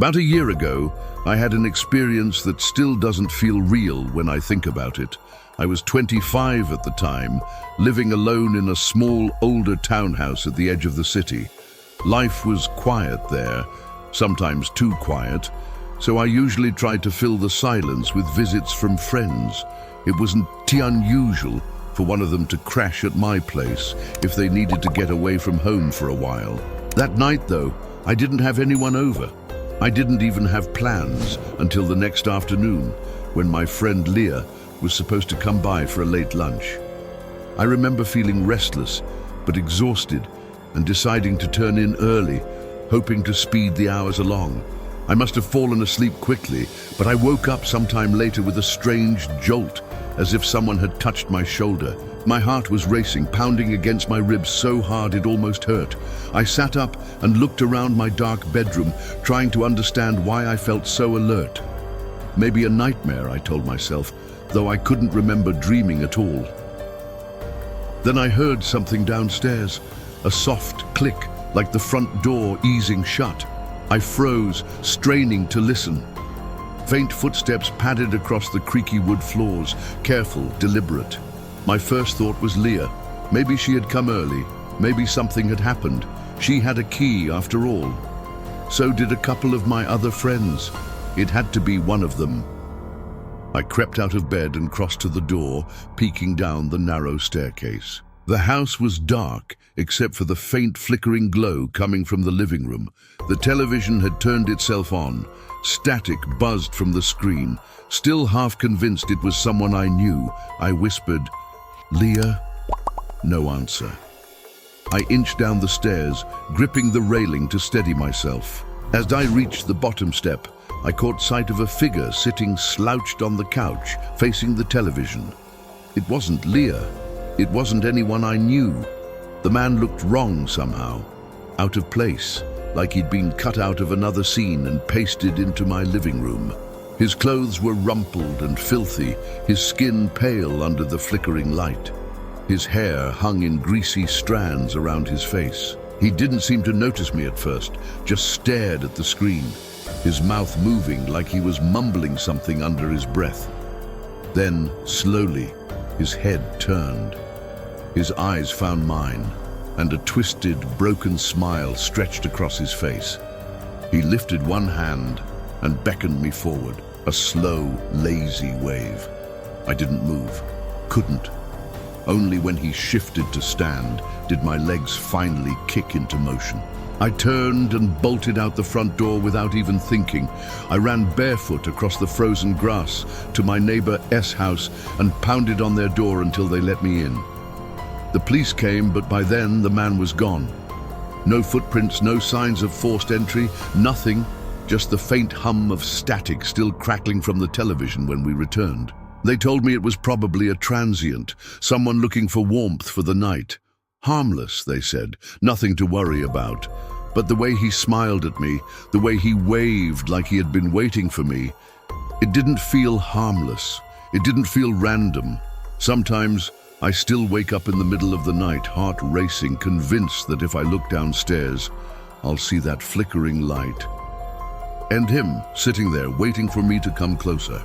About a year ago, I had an experience that still doesn't feel real when I think about it. I was 25 at the time, living alone in a small, older townhouse at the edge of the city. Life was quiet there, sometimes too quiet, so I usually tried to fill the silence with visits from friends. It wasn't too unusual for one of them to crash at my place if they needed to get away from home for a while. That night, though, I didn't have anyone over. I didn't even have plans until the next afternoon, when my friend Leah was supposed to come by for a late lunch. I remember feeling restless but exhausted and deciding to turn in early, hoping to speed the hours along. I must have fallen asleep quickly, but I woke up sometime later with a strange jolt, as if someone had touched my shoulder. My heart was racing, pounding against my ribs so hard it almost hurt. I sat up and looked around my dark bedroom, trying to understand why I felt so alert. Maybe a nightmare, I told myself, though I couldn't remember dreaming at all. Then I heard something downstairs, a soft click, like the front door easing shut. I froze, straining to listen. Faint footsteps padded across the creaky wood floors, careful, deliberate. My first thought was Leah. Maybe she had come early. Maybe something had happened. She had a key after all. So did a couple of my other friends. It had to be one of them. I crept out of bed and crossed to the door, peeking down the narrow staircase. The house was dark, except for the faint flickering glow coming from the living room. The television had turned itself on. Static buzzed from the screen. Still half convinced it was someone I knew, I whispered, "Leah?" No answer. I inched down the stairs, gripping the railing to steady myself. As I reached the bottom step, I caught sight of a figure sitting slouched on the couch, facing the television. It wasn't Leah. It wasn't anyone I knew. The man looked wrong somehow, out of place, like he'd been cut out of another scene and pasted into my living room. His clothes were rumpled and filthy, his skin pale under the flickering light. His hair hung in greasy strands around his face. He didn't seem to notice me at first, just stared at the screen, his mouth moving like he was mumbling something under his breath. Then, slowly, his head turned. His eyes found mine, and a twisted, broken smile stretched across his face. He lifted one hand and beckoned me forward, a slow, lazy wave. I didn't move, couldn't. Only when he shifted to stand did my legs finally kick into motion. I turned and bolted out the front door without even thinking. I ran barefoot across the frozen grass to my neighbor S house and pounded on their door until they let me in. The police came, but by then the man was gone. No footprints, no signs of forced entry, nothing, just the faint hum of static still crackling from the television when we returned. They told me it was probably a transient, someone looking for warmth for the night. Harmless, they said, nothing to worry about. But the way he smiled at me, the way he waved like he had been waiting for me, it didn't feel harmless. It didn't feel random. Sometimes I still wake up in the middle of the night, heart racing, convinced that if I look downstairs, I'll see that flickering light. And him sitting there waiting for me to come closer.